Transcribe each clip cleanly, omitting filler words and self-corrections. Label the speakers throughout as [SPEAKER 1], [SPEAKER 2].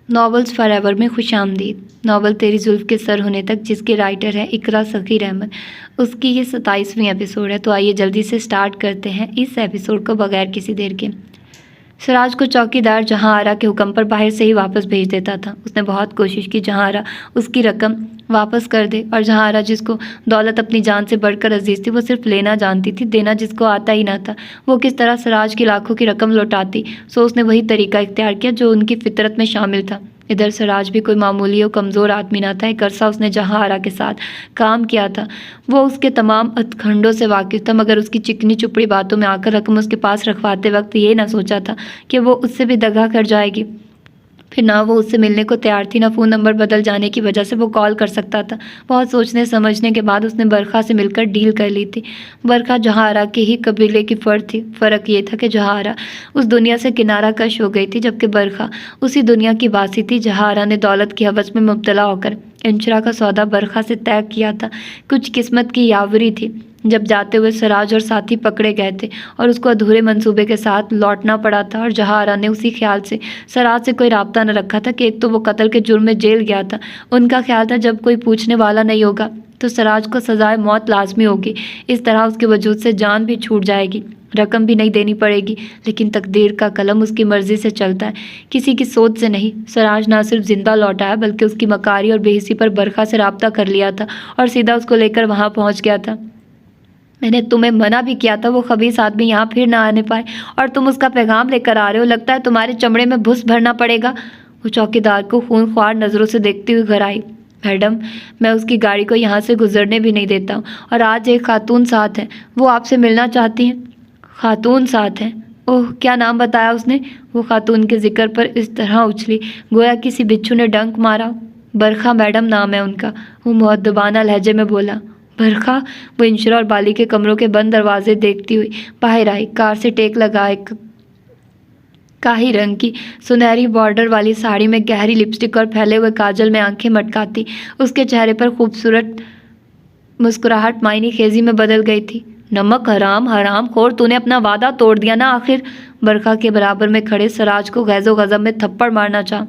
[SPEAKER 1] Novels for ever میں خوش آمدید۔ ناول تیری زلف کے سر ہونے تک، جس کے رائٹر ہے اقرا سخیر احمد، اس کی یہ 27ویں ایپیسوڈ ہے۔ تو آئیے جلدی سے سٹارٹ کرتے ہیں اس ایپیسوڈ کو بغیر کسی دیر کے۔ سراج کو چوکیدار جہاں آرا کے حکم پر باہر سے ہی واپس بھیج دیتا تھا۔ اس نے بہت کوشش کی جہاں آرا اس کی رقم واپس کر دے، اور جہاں آرا جس کو دولت اپنی جان سے بڑھ کر عزیز تھی، وہ صرف لینا جانتی تھی، دینا جس کو آتا ہی نہ تھا۔ وہ کس طرح سراج کی لاکھوں کی رقم لوٹاتی، سو اس نے وہی طریقہ اختیار کیا جو ان کی فطرت میں شامل تھا۔ ادھر سراج بھی کوئی معمولی اور کمزور آدمی نہ تھا۔ ایک عرصہ اس نے جہاں آرا کے ساتھ کام کیا تھا، وہ اس کے تمام ہتھکنڈوں سے واقف تھا، مگر اس کی چکنی چپڑی باتوں میں آ کر رقم اس کے پاس رکھواتے وقت یہ نہ سوچا تھا کہ وہ اس سے بھی دغا کر جائے گی۔ پھر نہ وہ اس سے ملنے کو تیار تھی، نہ فون نمبر بدل جانے کی وجہ سے وہ کال کر سکتا تھا۔ بہت سوچنے سمجھنے کے بعد اس نے برکھا سے مل کر ڈیل کر لی تھی۔ برکھا جہاں آرا کے ہی قبیلے کی فرد تھی۔ فرق یہ تھا کہ جہاں آرا اس دنیا سے کنارہ کش ہو گئی تھی، جبکہ برکھا اسی دنیا کی باسی تھی۔ جہاں آرا نے دولت کی ہوس میں مبتلا ہو کر انشرا کا سودا برکھا سے طے کیا تھا۔ کچھ قسمت کی یاوری تھی جب جاتے ہوئے سراج اور ساتھی پکڑے گئے تھے اور اس کو ادھورے منصوبے کے ساتھ لوٹنا پڑا تھا، اور جہاں آرا نے اسی خیال سے سراج سے کوئی رابطہ نہ رکھا تھا کہ ایک تو وہ قتل کے جرم میں جیل گیا تھا۔ ان کا خیال تھا جب کوئی پوچھنے والا نہیں ہوگا تو سراج کو سزائے موت لازمی ہوگی، اس طرح اس کے وجود سے جان بھی چھوٹ جائے گی، رقم بھی نہیں دینی پڑے گی۔ لیکن تقدیر کا قلم اس کی مرضی سے چلتا ہے، کسی کی سوچ سے نہیں۔ سراج نہ صرف زندہ لوٹا ہے بلکہ اس کی مکاری اور بے حسی پر برکھا سے رابطہ کر لیا تھا اور سیدھا اس کو لے کر وہاں پہنچ گیا تھا۔ میں نے تمہیں منع بھی کیا تھا وہ خبیث آدمی یہاں پھر نہ آنے پائے، اور تم اس کا پیغام لے کر آ رہے ہو۔ لگتا ہے تمہارے چمڑے میں بھس بھرنا پڑے گا۔ وہ چوکیدار کو خون خوار نظروں سے دیکھتی ہوئی گھر آئی۔ میڈم، میں اس کی گاڑی کو یہاں سے گزرنے بھی نہیں دیتا ہوں، اور آج ایک خاتون ساتھ ہے، وہ آپ سے ملنا چاہتی ہیں۔ خاتون ساتھ ہیں؟ اوہ، کیا نام بتایا اس نے؟ وہ خاتون کے ذکر پر اس طرح اچھلی گویا کسی بچھو نے ڈنک مارا۔ برکھا میڈم نام ہے ان کا، وہ مؤدبانہ لہجے میں بولا۔ برکھا؟ وہ انشرا اور بالی کے کمروں کے بند دروازے دیکھتی ہوئی باہر آئی۔ کار سے ٹیک لگا ایک کاہی رنگ کی سنہری بارڈر والی ساڑی میں گہری لپسٹک اور پھیلے ہوئے کاجل میں آنکھیں مٹکاتی اس کے چہرے پر خوبصورت مسکراہٹ معنی خیزی میں بدل گئی تھی۔ نمک حرام، حرام خور، تو نے اپنا وعدہ توڑ دیا نا آخر۔ برکھا کے برابر میں کھڑے سراج کو غیظ و غضب میں تھپڑ مارنا چاہا۔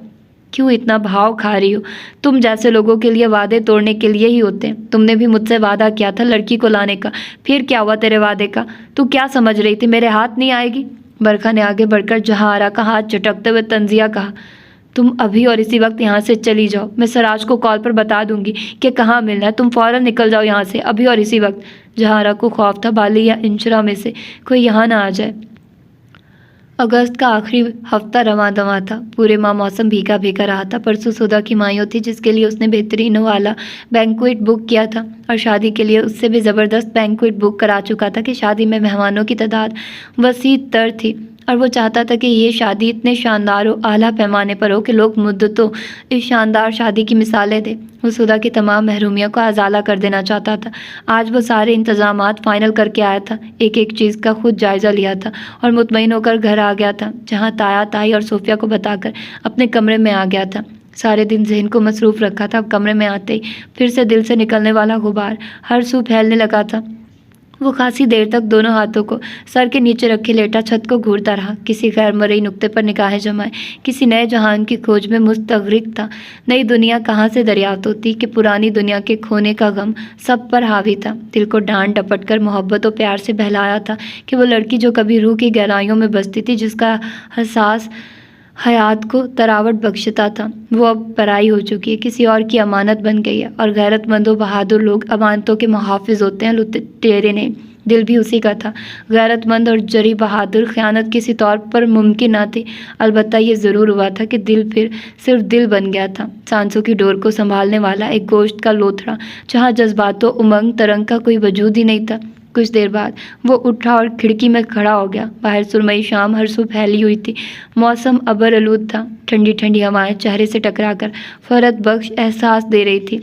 [SPEAKER 1] کیوں اتنا بھاؤ کھا رہی ہو؟ تم جیسے لوگوں کے لیے وعدے توڑنے کے لیے ہی ہوتے ہیں۔ تم نے بھی مجھ سے وعدہ کیا تھا لڑکی کو لانے کا، پھر کیا ہوا تیرے وعدے کا؟ تو کیا سمجھ رہی تھی میرے ہاتھ نہیں آئے گی؟ برکھا نے آگے بڑھ کر جہاں آرا کا ہاتھ چٹکتے ہوئے طنزیہ کہا۔ تم ابھی اور اسی وقت یہاں سے چلی جاؤ، میں سراج کو کال پر بتا دوں گی کہ کہاں ملنا ہے۔ تم فوراً نکل جاؤ یہاں سے، ابھی اور اسی وقت۔ جہاں آرا کو خوف تھا بالی یا انشرا میں سے کوئی یہاں نہ آ جائے۔ اگست کا آخری ہفتہ رواں دواں تھا۔ پورے ماہ موسم بھیگا بھیگا رہا تھا۔ پرسوں سودا کی مایو تھی جس کے لیے اس نے بہترین والا بینکویٹ بک کیا تھا، اور شادی کے لیے اس سے بھی زبردست بینکویٹ بک کرا چکا تھا کہ شادی میں مہمانوں کی تعداد وسیع تر تھی، اور وہ چاہتا تھا کہ یہ شادی اتنے شاندار و اعلیٰ پیمانے پر ہو کہ لوگ مدتوں اس شاندار شادی کی مثالیں دیں۔ وہ سودا کی تمام محرومیوں کو ازالہ کر دینا چاہتا تھا۔ آج وہ سارے انتظامات فائنل کر کے آیا تھا، ایک ایک چیز کا خود جائزہ لیا تھا اور مطمئن ہو کر گھر آ گیا تھا، جہاں تایا تائی اور صوفیہ کو بتا کر اپنے کمرے میں آ گیا تھا۔ سارے دن ذہن کو مصروف رکھا تھا۔ اب کمرے میں آتے ہی پھر سے دل سے نکلنے والا غبار ہر سو پھیلنے لگا تھا۔ وہ خاصی دیر تک دونوں ہاتھوں کو سر کے نیچے رکھے لیٹا چھت کو گھورتا رہا، کسی غیر مرئی نقطے پر نگاہیں جمائے، کسی نئے جہان کی کھوج میں مستغرق تھا۔ نئی دنیا کہاں سے دریافت ہوتی کہ پرانی دنیا کے کھونے کا غم سب پر حاوی تھا۔ دل کو ڈانٹ ڈپٹ کر محبت و پیار سے بہلایا تھا کہ وہ لڑکی جو کبھی روح کی گہرائیوں میں بستی تھی، جس کا حساس حیات کو تراوٹ بخشتا تھا، وہ اب پرائی ہو چکی ہے، کسی اور کی امانت بن گئی ہے۔ اور غیرت مند و بہادر لوگ امانتوں کے محافظ ہوتے ہیں، لٹیرے نہیں۔ دل بھی اسی کا تھا، غیرت مند اور جری بہادر۔ خیانت کسی طور پر ممکن نہ تھی، البتہ یہ ضرور ہوا تھا کہ دل پھر صرف دل بن گیا تھا، سانسوں کی ڈور کو سنبھالنے والا ایک گوشت کا لوتھڑا، جہاں جذبات و امنگ ترنگ کا کوئی وجود ہی نہیں تھا۔ کچھ دیر بعد وہ اٹھا اور کھڑکی میں کھڑا ہو گیا۔ باہر سرمئی شام ہر سو پھیلی ہوئی تھی، موسم ابر آلود تھا، ٹھنڈی ٹھنڈی ہوائیں چہرے سے ٹکرا کر فرحت بخش احساس دے رہی تھی۔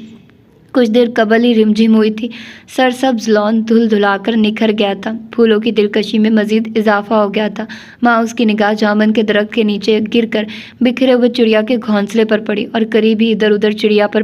[SPEAKER 1] کچھ دیر قبل ہی رمجھم ہوئی تھی، سرسبز لان دھل دھلا کر نکھر گیا تھا، پھولوں کی دلکشی میں مزید اضافہ ہو گیا تھا۔ ماں اس کی نگاہ جامن کے درخت کے نیچے گر کر بکھرے ہوئے چڑیا کے گھونسلے پر پڑی، اور قریب ہی ادھر ادھر چڑیا پر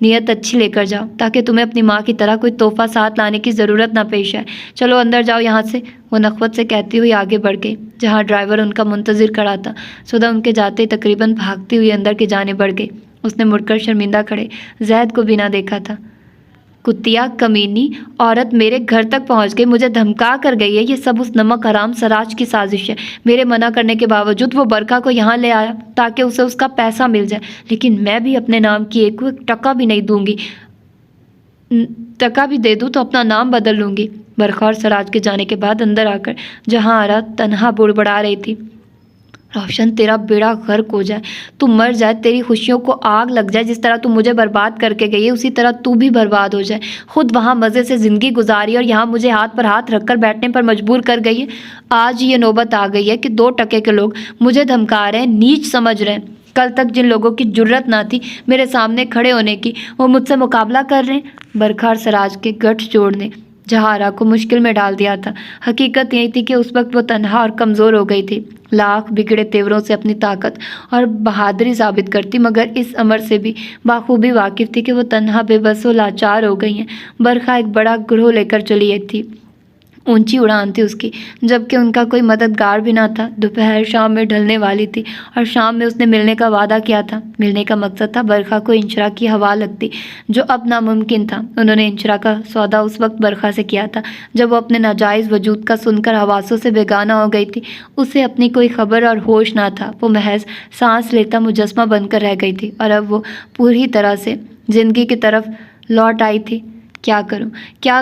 [SPEAKER 1] نیت اچھی لے کر جاؤ تاکہ تمہیں اپنی ماں کی طرح کوئی تحفہ ساتھ لانے کی ضرورت نہ پیش آئے. چلو اندر جاؤ یہاں سے. وہ نخوت سے کہتی ہوئی آگے بڑھ گئی جہاں ڈرائیور ان کا منتظر کھڑا تھا. سدھا ان کے جاتے ہی تقریباً بھاگتی ہوئی اندر کی جانب بڑھ گئی. اس نے مڑ کر شرمندہ کھڑے زید کو بھی نہ دیکھا تھا. کتیا کمینی عورت میرے گھر تک پہنچ گئی, مجھے دھمکا کر گئی ہے. یہ سب اس نمک حرام سراج کی سازش ہے. میرے منع کرنے کے باوجود وہ برکھا کو یہاں لے آیا تاکہ اسے اس کا پیسہ مل جائے, لیکن میں بھی اپنے نام کی ایک ٹکا بھی نہیں دوں گی. ٹکا بھی دے دوں تو اپنا نام بدل لوں گی. برکھا اور سراج کے جانے کے بعد اندر آ کر جہاں آرا تنہا بڑبڑا رہی تھی. روشن تیرا بیڑا غرق ہو جائے, تو مر جائے, تیری خوشیوں کو آگ لگ جائے. جس طرح تو مجھے برباد کر کے گئی ہے اسی طرح تو بھی برباد ہو جائے. خود وہاں مزے سے زندگی گزاری اور یہاں مجھے ہاتھ پر ہاتھ رکھ کر بیٹھنے پر مجبور کر گئی ہے. آج یہ نوبت آ گئی ہے کہ 2 ٹکے کے لوگ مجھے دھمکا رہے ہیں, نیچ سمجھ رہے ہیں. کل تک جن لوگوں کی جرت نہ تھی میرے سامنے کھڑے ہونے کی, وہ مجھ سے مقابلہ کر رہے ہیں. برکھا اور سراج کے گٹھ جوڑنے جہاں آرا کو مشکل میں ڈال دیا تھا. حقیقت یہی تھی کہ اس وقت وہ تنہا اور کمزور ہو گئی تھی. لاکھ بگڑے تیوروں سے اپنی طاقت اور بہادری ثابت کرتی, مگر اس امر سے بھی بخوبی واقف تھی کہ وہ تنہا بے بس و لاچار ہو گئی ہیں. برکھا ایک بڑا گروہ لے کر چلی تھی. اونچی اڑان تھی اس کی, جبکہ ان کا کوئی مددگار بھی نہ تھا. دوپہر شام میں ڈھلنے والی تھی اور شام میں اس نے ملنے کا وعدہ کیا تھا. ملنے کا مقصد تھا برکھا کو انشرا کی ہوا لگتی, جو اب ناممکن تھا. انہوں نے انشرا کا سودا اس وقت برکھا سے کیا تھا جب وہ اپنے ناجائز وجود کا سن کر حواسوں سے بیگانہ ہو گئی تھی. اسے اپنی کوئی خبر اور ہوش نہ تھا. وہ محض سانس لیتا مجسمہ بن کر رہ گئی تھی اور اب وہ پوری طرح سے زندگی کی طرف لوٹ آئی تھی. کیا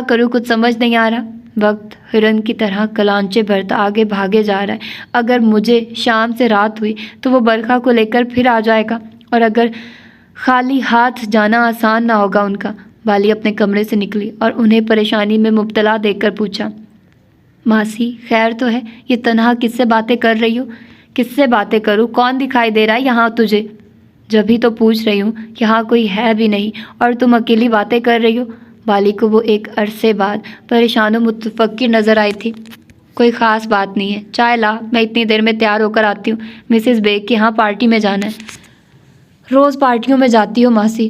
[SPEAKER 1] کروں کچھ سمجھ نہیں آ رہا. وقت ہرن کی طرح کلانچے بھرتا آگے بھاگے جا رہا ہے. اگر مجھے شام سے رات ہوئی تو وہ برکھا کو لے کر پھر آ جائے گا, اور اگر خالی ہاتھ جانا آسان نہ ہوگا ان کا. بالی اپنے کمرے سے نکلی اور انہیں پریشانی میں مبتلا دیکھ کر پوچھا, ماسی خیر تو ہے؟ یہ تنہا کس سے باتیں کر رہی ہو؟ کس سے باتیں کروں, کون دکھائی دے رہا ہے یہاں تجھے؟ جبھی تو پوچھ رہی ہوں, یہاں کوئی ہے بھی نہیں اور تم اکیلی باتیں کر رہی ہو. بالی کو وہ ایک عرصے بعد پریشان و متفکر نظر آئی تھی. کوئی خاص بات نہیں ہے, چائے لا, میں اتنی دیر میں تیار ہو کر آتی ہوں. مسز بیگ کے یہاں پارٹی میں جانا ہے. روز پارٹیوں میں جاتی ہو ماسی,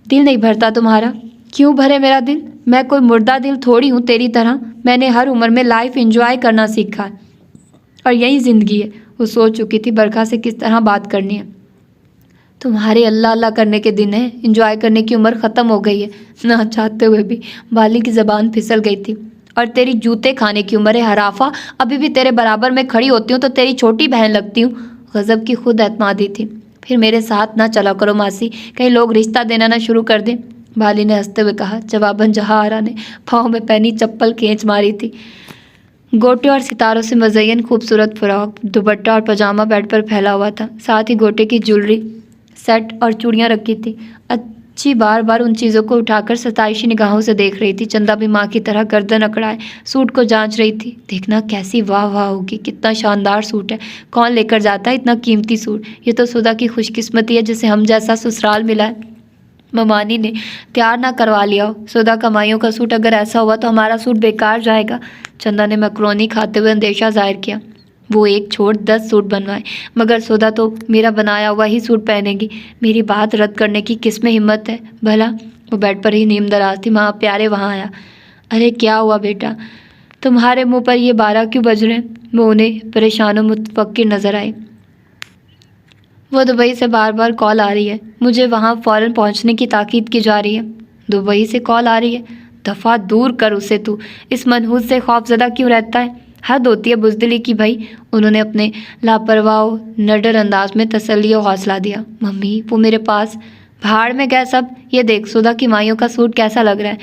[SPEAKER 1] دل نہیں بھرتا تمہارا؟ کیوں بھرے میرا دل, میں کوئی مردہ دل تھوڑی ہوں تیری طرح. میں نے ہر عمر میں لائف انجوائے کرنا سیکھا ہے اور یہی زندگی ہے. وہ سوچ چکی تھی برکھا سے کس طرح بات کرنی ہے. تمہارے اللہ اللہ کرنے کے دن ہیں, انجوائے کرنے کی عمر ختم ہو گئی ہے. نہ چاہتے ہوئے بھی بالی کی زبان پھسل گئی تھی. اور تیری جوتے کھانے کی عمر ہے حرافہ. ابھی بھی تیرے برابر میں کھڑی ہوتی ہوں تو تیری چھوٹی بہن لگتی ہوں. غضب کی خود اعتمادی تھی. پھر میرے ساتھ نہ چلا کرو ماسی, کہیں لوگ رشتہ دینا نہ شروع کر دیں. بالی نے ہنستے ہوئے کہا. جواباً جہاں آرا نے پاؤں میں پہنی چپل کھینچ ماری تھی. گوٹے اور ستاروں سے مزین خوبصورت فراک, دوپٹہ اور پاجامہ بیڈ پر پھیلا ہوا تھا. ساتھ ہی گوٹے کی جولری سیٹ اور چوڑیاں رکھی تھی. اچھی بار بار ان چیزوں کو اٹھا کر ستائشی نگاہوں سے دیکھ رہی تھی. چندا بھی ماں کی طرح گردن اکڑائے سوٹ کو جانچ رہی تھی. دیکھنا کیسی واہ واہ ہوگی, کتنا شاندار سوٹ ہے, کون لے کر جاتا ہے اتنا قیمتی سوٹ. یہ تو سدا کی خوش قسمتی ہے جسے ہم جیسا سسرال ملا ہے. ممانی نے تیار نہ کروا لیا ہو. سدا کمائیوں کا سوٹ اگر ایسا ہوا تو ہمارا سوٹ بیکار جائے گا. چندا نے مکرونی کھاتے ہوئے اندیشہ ظاہر کیا. وہ ایک چھوڑ 10 سوٹ بنوائے, مگر سودا تو میرا بنایا ہوا ہی سوٹ پہنے گی. میری بات رد کرنے کی کس میں ہمت ہے بھلا؟ وہ بیڈ پر ہی نیم دراز تھی. ماں پیارے وہاں آیا. ارے کیا ہوا بیٹا, تمہارے منہ پر یہ 12 کیوں بج رہے ہیں؟ وہ انہیں پریشان و متفکر نظر آئی. وہ دبئی سے بار بار کال آ رہی ہے, مجھے وہاں فوراً پہنچنے کی تاکید کی جا رہی ہے. دبئی سے کال آ رہی ہے؟ دفعہ دور کر اسے تو, اس منحوس سے خوف زدہ کیوں رہتا ہے؟ حد ہوتی ہے بزدلی کی بھائی. انہوں نے اپنے لاپرواہ و نڈر انداز میں تسلی و حوصلہ دیا. ممی وہ میرے پاس. بھاڑ میں گئے سب. یہ دیکھ سدا کی مائیوں کا سوٹ کیسا لگ رہا ہے,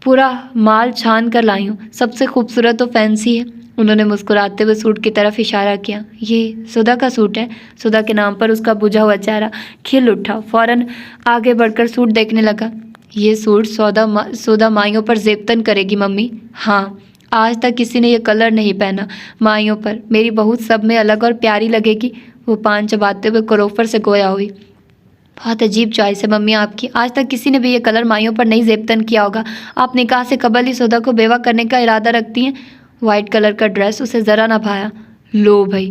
[SPEAKER 1] پورا مال چھان کر لائی ہوں, سب سے خوبصورت و فینسی ہے. انہوں نے مسکراتے ہوئے سوٹ کی طرف اشارہ کیا. یہ سدا کا سوٹ ہے؟ سدا کے نام پر اس کا بجھا ہوا چہرہ کھل اٹھا. فوراً آگے بڑھ کر سوٹ دیکھنے لگا. یہ سوٹ سودا مائیوں پر زیبتن کرے گی ممی. ہاں, آج تک کسی نے یہ کلر نہیں پہنا مائیوں پر. میری بہو سب میں الگ اور پیاری لگے گی. وہ پان چباتے ہوئے کروفر سے گویا ہوئی. بہت عجیب چوائس ہے ممی آپ کی. آج تک کسی نے بھی یہ کلر مائیوں پر نہیں زیبتن کیا ہوگا. آپ نکاح سے قبل ہی سودا کو بیوہ کرنے کا ارادہ رکھتی ہیں. وائٹ کلر کا ڈریس اسے ذرا نہ بھایا. لو بھائی,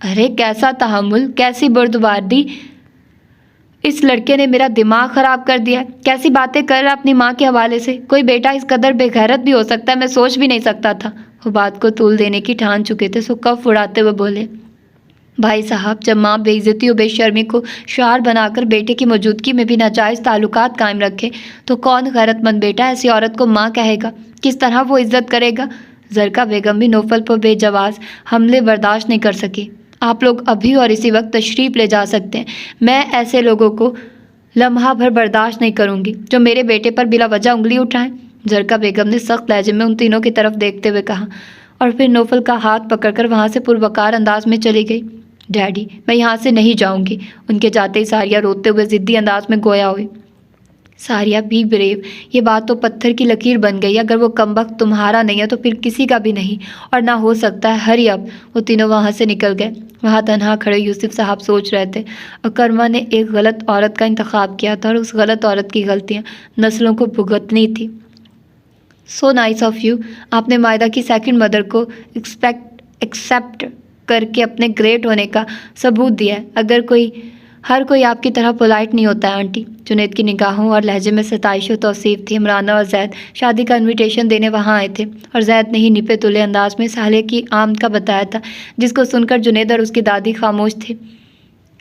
[SPEAKER 1] ارے کیسا تحمل، کیسی بردباری، اس لڑکے نے میرا دماغ خراب کر دیا ہے، کیسی باتیں کر رہا اپنی ماں کے حوالے سے، کوئی بیٹا اس قدر بے غیرت بھی ہو سکتا ہے، میں سوچ بھی نہیں سکتا تھا۔ وہ بات کو طول دینے کی ٹھان چکے تھے سو کف اڑاتے ہوئے بولے، بھائی صاحب، جب ماں بے عزتی و بے شرمی کو شعار بنا کر بیٹے کی موجودگی میں بھی ناجائز تعلقات قائم رکھے تو کون غیرت مند بیٹا ایسی عورت کو ماں کہے گا؟ کس طرح وہ عزت کرے گا؟ زرکا بیگم بھی نوفل پر بے جواز حملے برداشت نہیں کر سکی۔ آپ لوگ ابھی اور اسی وقت تشریف لے جا سکتے ہیں، میں ایسے لوگوں کو لمحہ بھر برداشت نہیں کروں گی جو میرے بیٹے پر بلا وجہ انگلی اٹھائیں۔ زرکا بیگم نے سخت لہجے میں ان تینوں کی طرف دیکھتے ہوئے کہا اور پھر نوفل کا ہاتھ پکڑ کر وہاں سے پروقار انداز میں چلی گئی۔ ڈیڈی، میں یہاں سے نہیں جاؤں گی۔ ان کے جاتے ہی ساریہ روتے ہوئے ضدی انداز میں گویا ہوئی۔ ساریہ بی بریو، یہ بات تو پتھر کی لکیر بن گئی، اگر وہ کمبخت تمہارا نہیں ہے تو پھر کسی کا بھی نہیں، اور نہ ہو سکتا ہے۔ ہری اب۔ وہ تینوں وہاں سے نکل گئے۔ وہاں تنہا کھڑے یوسف صاحب سوچ رہے تھے، اکرما نے ایک غلط عورت کا انتخاب کیا تھا اور اس غلط عورت کی غلطیاں نسلوں کو بھگتنی تھی۔ سو نائس آف یو، آپ نے مائدہ کی سیکنڈ مدر کو ایکسیپٹ کر کے اپنے گریٹ ہونے کا ثبوت دیا ہے۔ ہر کوئی آپ کی طرح پولائٹ نہیں ہوتا ہے آنٹی۔ جنید کی نگاہوں اور لہجے میں ستائش و توصیف تھی۔ عمرانہ اور زید شادی کا انویٹیشن دینے وہاں آئے تھے اور زید نے ہی نپے تلے انداز میں سالے کی آمد کا بتایا تھا، جس کو سن کر جنید اور اس کی دادی خاموش تھے۔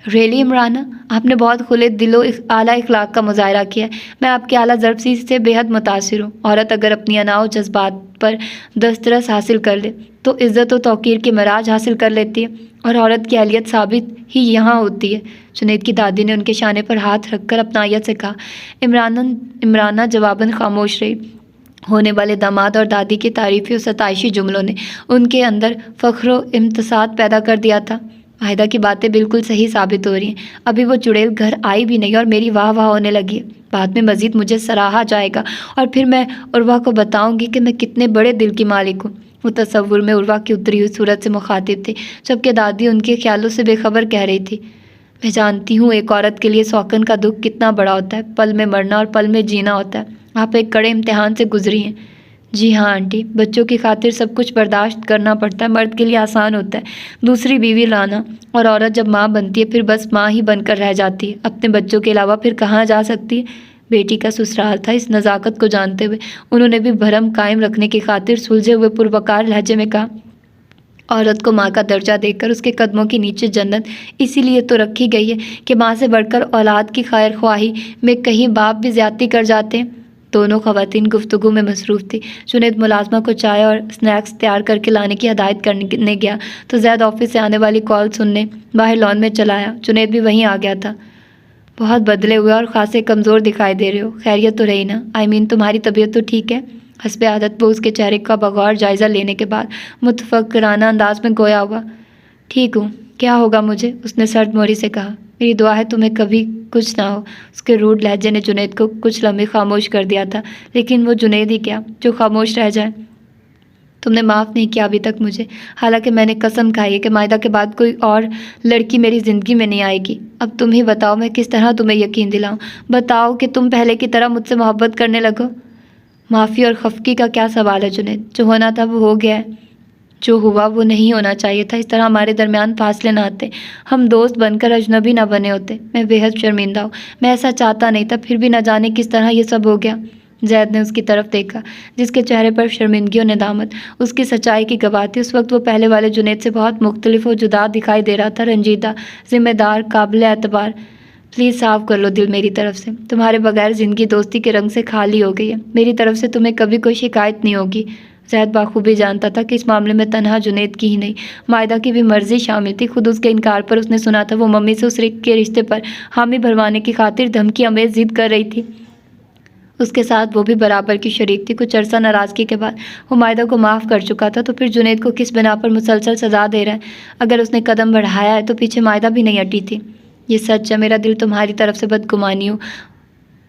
[SPEAKER 1] ریلی عمرانہ، آپ نے بہت کھلے دل و اعلیٰ اخلاق کا مظاہرہ کیا ہے، میں آپ کی اعلیٰ ضرب سے بے حد متاثر ہوں۔ عورت اگر اپنی انا و جذبات پر دسترس حاصل کر لے تو عزت و توقیر کے معراج حاصل کر لیتی ہے، اور عورت کی اہلیت ثابت ہی یہاں ہوتی ہے۔ جنید کی دادی نے ان کے شانے پر ہاتھ رکھ کر اپنائیت سے کہا۔ عمرانہ جواباً خاموش رہی۔ ہونے والے داماد اور دادی کے تعریفی و ستائشی جملوں نے ان کے اندر فخر و امتساط پیدا کر دیا تھا۔ مائدہ کی باتیں بالکل صحیح ثابت ہو رہی ہیں، ابھی وہ چڑیل گھر آئی بھی نہیں اور میری واہ واہ ہونے لگی ہے۔ بعد میں مزید مجھے سراہا جائے گا اور پھر میں عروہ کو بتاؤں گی کہ میں کتنے بڑے دل کی مالک ہوں۔ وہ تصور میں عروہ کی اتری ہوئی صورت سے مخاطب تھی، جبکہ دادی ان کے خیالوں سے بے خبر کہہ رہی تھی، میں جانتی ہوں ایک عورت کے لیے سوکن کا دکھ کتنا بڑا ہوتا ہے، پل میں مرنا اور پل میں جینا ہوتا ہے۔ آپ ایک کڑے امتحان سے گزری ہیں۔ جی ہاں آنٹی، بچوں کی خاطر سب کچھ برداشت کرنا پڑتا ہے، مرد کے لیے آسان ہوتا ہے دوسری بیوی لانا، اور عورت جب ماں بنتی ہے پھر بس ماں ہی بن کر رہ جاتی ہے، اپنے بچوں کے علاوہ پھر کہاں جا سکتی ہے؟ بیٹی کا سسرال تھا، اس نزاکت کو جانتے ہوئے انہوں نے بھی بھرم قائم رکھنے کی خاطر سلجھے ہوئے پروقار لہجے میں کہا، عورت کو ماں کا درجہ دے کر اس کے قدموں کے نیچے جنت اسی لیے تو رکھی گئی ہے کہ ماں سے بڑھ کر اولاد کی خیر خواہی میں کہیں باپ بھی زیادتی کر جاتے ہیں۔ دونوں خواتین گفتگو میں مصروف تھی۔ جنید ملازمہ کو چائے اور سنیکس تیار کر کے لانے کی ہدایت کرنے گیا تو زید آفس سے آنے والی کال سننے باہر لان میں چلا آیا۔ جنید بھی وہیں آ گیا تھا۔ بہت بدلے ہوئے اور خاصے کمزور دکھائی دے رہے ہو، خیریت تو رہی نا؟ تمہاری طبیعت تو ٹھیک ہے؟ حسب عادت وہ اس کے چہرے کا بغور جائزہ لینے کے بعد متفکرانہ انداز میں گویا ہوا۔ ٹھیک ہوں، کیا ہوگا مجھے؟ اس نے سرد موری سے کہا۔ میری دعا ہے تمہیں کبھی کچھ نہ ہو۔ اس کے روڈ لہجے نے جنید کو کچھ لمحے خاموش کر دیا تھا، لیکن وہ جنید ہی کیا جو خاموش رہ جائے۔ تم نے معاف نہیں کیا ابھی تک مجھے، حالانکہ میں نے قسم کھائی ہے کہ مائدہ کے بعد کوئی اور لڑکی میری زندگی میں نہیں آئے گی۔ اب تم ہی بتاؤ میں کس طرح تمہیں یقین دلاؤں؟ بتاؤ کہ تم پہلے کی طرح مجھ سے محبت کرنے لگو۔ معافی اور خفگی کا کیا سوال ہے جنید؟ جو ہونا تھا وہ ہو گیا ہے، جو ہوا وہ نہیں ہونا چاہیے تھا۔ اس طرح ہمارے درمیان فاصلے نہ آتے، ہم دوست بن کر اجنبی نہ بنے ہوتے۔ میں بے حد شرمندہ ہوں، میں ایسا چاہتا نہیں تھا، پھر بھی نہ جانے کس طرح یہ سب ہو گیا۔ زید نے اس کی طرف دیکھا جس کے چہرے پر شرمندگی و ندامت اس کی سچائی کی گواہ تھی۔ اس وقت وہ پہلے والے جنید سے بہت مختلف و جدا دکھائی دے رہا تھا، رنجیدہ، ذمہ دار، قابل اعتبار۔ پلیز صاف کر لو دل میری طرف سے، تمہارے بغیر زندگی دوستی کے رنگ سے خالی ہو گئی ہے۔ میری طرف سے تمہیں کبھی کوئی شکایت نہیں ہوگی۔ زید بخوبی جانتا تھا کہ اس معاملے میں تنہا جنید کی ہی نہیں، مائدہ کی بھی مرضی شامل تھی۔ خود اس کے انکار پر اس نے سنا تھا وہ ممی سے اس کے رشتے پر حامی بھروانے کی خاطر دھمکی آمیز ضد کر رہی تھی۔ اس کے ساتھ وہ بھی برابر کی شریک تھی۔ کچھ عرصہ ناراضگی کے بعد وہ مائدہ کو معاف کر چکا تھا، تو پھر جنید کو کس بنا پر مسلسل سزا دے رہا ہے؟ اگر اس نے قدم بڑھایا ہے تو پیچھے مائدہ بھی نہیں ہٹی تھی۔ یہ سچ ہے، میرا دل تمہاری طرف سے بدگمانیوں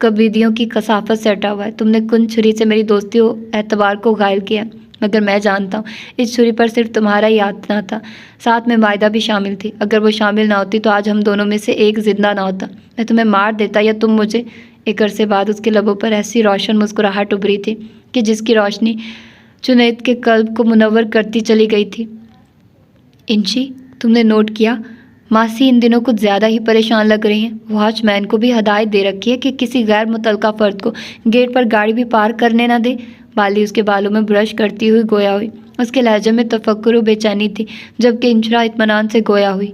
[SPEAKER 1] کبیدیوں کی کثافت سے ہٹا ہوا ہے۔ تم نے کن چھری سے میری دوستی و اعتبار کو گھائل کیا، مگر میں جانتا ہوں اس چھری پر صرف تمہارا ہی ہاتھ نہ تھا، ساتھ میں مائدہ بھی شامل تھی۔ اگر وہ شامل نہ ہوتی تو آج ہم دونوں میں سے ایک زندہ نہ ہوتا، میں تمہیں مار دیتا یا تم مجھے۔ ایک عرصے بعد اس کے لبوں پر ایسی روشن مسکراہٹ ابھری تھی کہ جس کی روشنی جنید کے قلب کو منور کرتی چلی گئی تھی۔ انشی، تم نے نوٹ کیا ماسی ان دنوں کچھ زیادہ ہی پریشان لگ رہی ہیں. واچ مین کو بھی ہدایت دے رکھی ہے کہ کسی غیر متعلقہ فرد کو گیٹ پر گاڑی بھی پارک کرنے نہ دے. بالی اس کے بالوں میں برش کرتی ہوئی گویا ہوئی. اس کے لہجے میں تفکر و بے چینی تھی جبکہ انشرا اطمینان سے گویا ہوئی.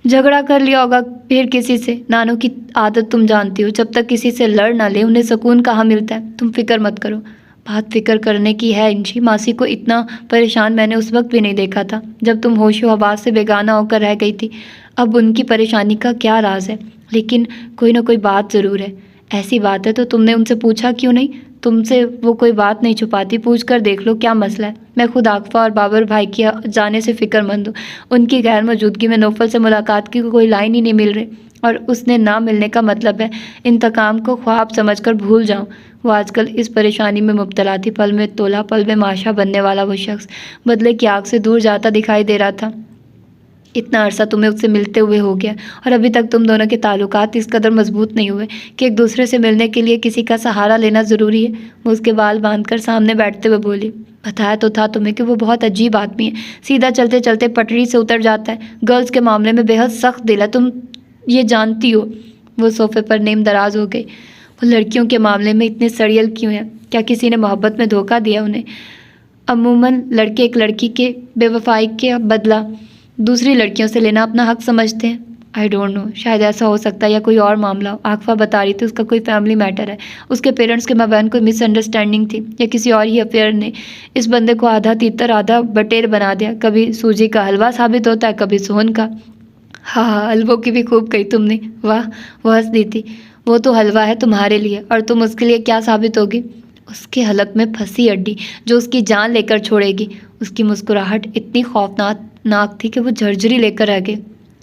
[SPEAKER 1] جھگڑا کر لیا ہوگا پھر کسی سے. نانو کی عادت تم جانتی ہو, جب تک کسی سے لڑ نہ لے انہیں سکون کہاں ملتا ہے. تم فکر مت کرو. بات فکر کرنے کی ہے انشی. ماسی کو اتنا پریشان میں نے اس وقت بھی نہیں دیکھا تھا جب تم ہوش و حواس سے بیگانہ ہو کر رہ گئی تھی. اب ان کی پریشانی کا کیا راز ہے؟ لیکن کوئی نہ کوئی بات ضرور ہے. ایسی بات ہے تو تم نے ان سے پوچھا کیوں نہیں؟ تم سے وہ کوئی بات نہیں چھپاتی. پوچھ کر دیکھ لو کیا مسئلہ ہے. میں خود عاقفہ اور بابر بھائی کی جانے سے فکر مند ہوں. ان کی غیر موجودگی میں نوفل سے ملاقات کی کوئی لائن ہی نہیں مل رہی اور اس نے نہ ملنے کا مطلب ہے انتقام کو خواب سمجھ کر بھول جاؤں. وہ آج کل اس پریشانی میں مبتلا تھی. پل میں تولا پل میں ماشا بننے والا وہ شخص بدلے کی آگ سے دور جاتا دکھائی دے رہا تھا. اتنا عرصہ تمہیں اس سے ملتے ہوئے ہو گیا اور ابھی تک تم دونوں کے تعلقات اس قدر مضبوط نہیں ہوئے کہ ایک دوسرے سے ملنے کے لیے کسی کا سہارا لینا ضروری ہے. وہ اس کے بال باندھ کر سامنے بیٹھتے ہوئے بولی. بتایا تو تھا تمہیں کہ وہ بہت عجیب آدمی ہے. سیدھا چلتے چلتے پٹری سے اتر جاتا ہے. گرلز کے معاملے میں بے حد سخت دل ہے. تم یہ جانتی ہو. وہ صوفے پر نیم دراز ہو گئی. وہ لڑکیوں کے معاملے میں اتنے سڑیل کیوں ہیں؟ کیا کسی نے محبت میں دھوکہ دیا انہیں؟ عموماً لڑکے ایک لڑکی کے بے وفائی کے بدلہ دوسری لڑکیوں سے لینا اپنا حق سمجھتے ہیں. آئی ڈونٹ نو, شاید ایسا ہو سکتا ہے یا کوئی اور معاملہ ہو. عاقفہ بتا رہی تھی اس کا کوئی فیملی میٹر ہے. اس کے پیرنٹس کے مابین کوئی مس انڈرسٹینڈنگ تھی یا کسی اور ہی افیئر نے اس بندے کو آدھا تیتر آدھا بٹیر بنا دیا. کبھی سوجی کا حلوہ ثابت ہوتا ہے, کبھی سون کا. ہاں حلووں کی بھی خوب کہی تم نے. واہ, وہ ہنس دی تھی. وہ تو حلوہ ہے تمہارے لیے اور تم اس کے لیے کیا ثابت ہوگی؟ اس کے حلق میں پھنسی ہڈی جو اس کی جان لے کر چھوڑے گی. اس کی مسکراہٹ اتنی خوفناک تھی کہ وہ جھرجھری لے کر رہ گئے.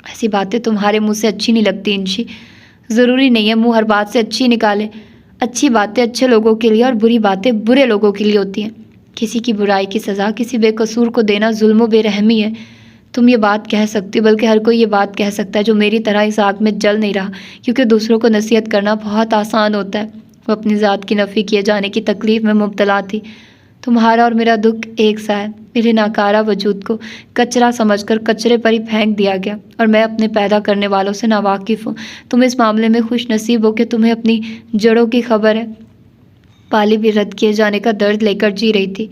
[SPEAKER 1] ایسی باتیں تمہارے منہ سے اچھی نہیں لگتی انشی. ضروری نہیں ہے منہ ہر بات سے اچھی نکالے. اچھی باتیں اچھے لوگوں کے لیے اور بری باتیں برے لوگوں کے لیے ہوتی ہیں. کسی کی برائی کی سزا کسی بے قصور کو دینا ظلم و بے رحمی ہے. تم یہ بات کہہ سکتی ہو, بلکہ ہر کوئی یہ بات کہہ سکتا ہے جو میری طرح اس آگ میں جل نہیں رہا, کیونکہ دوسروں کو نصیحت کرنا بہت آسان ہوتا ہے. وہ اپنی ذات کی نفی کیے جانے کی تکلیف میں مبتلا تھی. تمہارا اور میرا دکھ ایک سا ہے. میرے ناکارہ وجود کو کچرا سمجھ کر کچرے پر ہی پھینک دیا گیا اور میں اپنے پیدا کرنے والوں سے ناواقف ہوں. تم اس معاملے میں خوش نصیب ہو کہ تمہیں اپنی جڑوں کی خبر ہے. پالی بھی رد کیے جانے کا درد لے کر جی رہی تھی.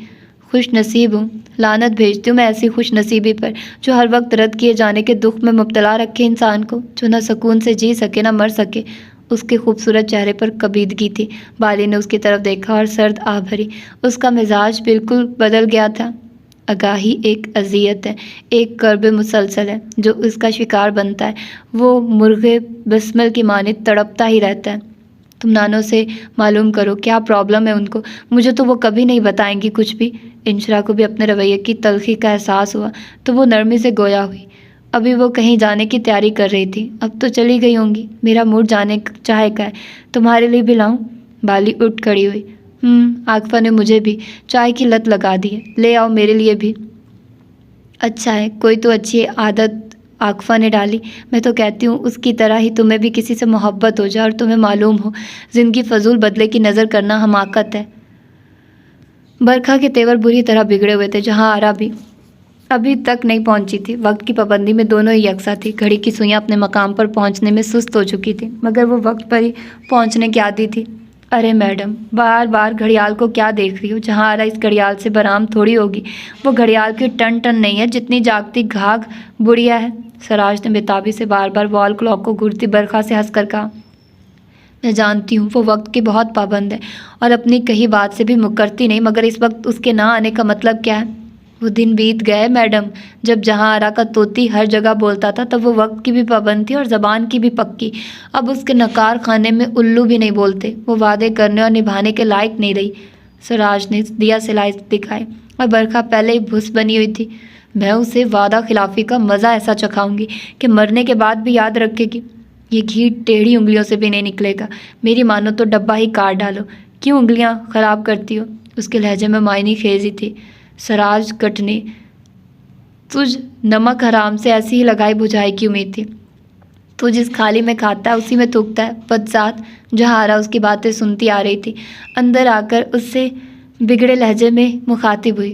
[SPEAKER 1] خوش نصیب ہوں. لعنت بھیجتی ہوں میں ایسی خوش نصیبی پر جو ہر وقت رد کیے جانے کے دکھ میں مبتلا رکھے انسان کو, جو نہ سکون سے جی سکے نہ مر سکے. اس کے خوبصورت چہرے پر کبیدگی تھی. بالی نے اس کی طرف دیکھا اور سرد آ بھری. اس کا مزاج بالکل بدل گیا تھا. آگاہی ایک اذیت ہے, ایک کرب مسلسل ہے جو اس کا شکار بنتا ہے. وہ مرغے بسمل کی مانند تڑپتا ہی رہتا ہے. تم نانو سے معلوم کرو کیا پرابلم ہے ان کو. مجھے تو وہ کبھی نہیں بتائیں گی کچھ بھی. انشرا کو بھی اپنے رویے کی تلخی کا احساس ہوا تو وہ نرمی سے گویا ہوئی. ابھی وہ کہیں جانے کی تیاری کر رہی تھی. اب تو چلی گئی ہوں گی. میرا موڈ جانے چاہے کا ہے. تمہارے لیے بھی لاؤں؟ بالی اٹھ کھڑی ہوئی. عاقفہ نے مجھے بھی چائے کی لت لگا دی ہے. لے آؤ میرے لیے بھی. اچھا ہے, کوئی تو اچھی عادت عاقفہ نے ڈالی. میں تو کہتی ہوں اس کی طرح ہی تمہیں بھی کسی سے محبت ہو جائے اور تمہیں معلوم ہو زندگی فضول بدلے کی نظر کرنا حماقت ہے. برکھا کے تیور بری طرح بگڑے ہوئے تھے. جہاں آرا بھی ابھی تک نہیں پہنچی تھی. وقت کی پابندی میں دونوں ہی یکساں تھی. گھڑی کی سوئیاں اپنے مقام پر پہنچنے میں سست ہو چکی تھی مگر وہ وقت پر ہی پہنچنے کی عادی تھی. ارے میڈم, بار بار گھڑیال کو کیا دیکھ رہی ہو؟ جہاں آرا اس گھڑیال سے برآمد تھوڑی ہوگی. وہ گھڑیال کی ٹن نہیں ہے جتنی جاگتی گھاگ بڑھیا ہے. سراج نے بےتابی سے بار بار وال کلاک کو گھڑتی برکھا سے ہنس کر کہا. میں جانتی ہوں وہ وقت کی بہت پابند ہے اور اپنی کہی بات سے بھی مکرتی نہیں, مگر اس وقت اس کے نہ آنے کا مطلب کیا ہے؟ وہ دن بیت گئے میڈم جب جہاں آرا کا طوطی ہر جگہ بولتا تھا تب وہ وقت کی بھی پابند تھی اور زبان کی بھی پکی. اب اس کے نکار خانے میں الو بھی نہیں بولتے. وہ وعدے کرنے اور نبھانے کے لائق نہیں رہی. سراج نے دیا سلائی دکھائی اور برکھا پہلے ہی بھس بنی ہوئی تھی. میں اسے وعدہ خلافی کا مزہ ایسا چکھاؤں گی کہ مرنے کے بعد بھی یاد رکھے گی. یہ گھی ٹیڑھی انگلیوں سے بھی نہیں نکلے گا. میری مانو تو ڈبہ ہی کاٹ ڈالو. کیوں انگلیاں خراب کرتی ہو؟ اس کے لہجے میں معنی خیزی تھی. سراج کٹنے تجھ نمک حرام سے ایسی ہی لگائی بجھائی کی امید تھی. تو جس خالی میں کھاتا ہے اسی میں تھوکتا ہے بدذات. جہاں آرا اس کی باتیں سنتی آ رہی تھی اندر آ کر اس سے بگڑے لہجے میں مخاطب ہوئی.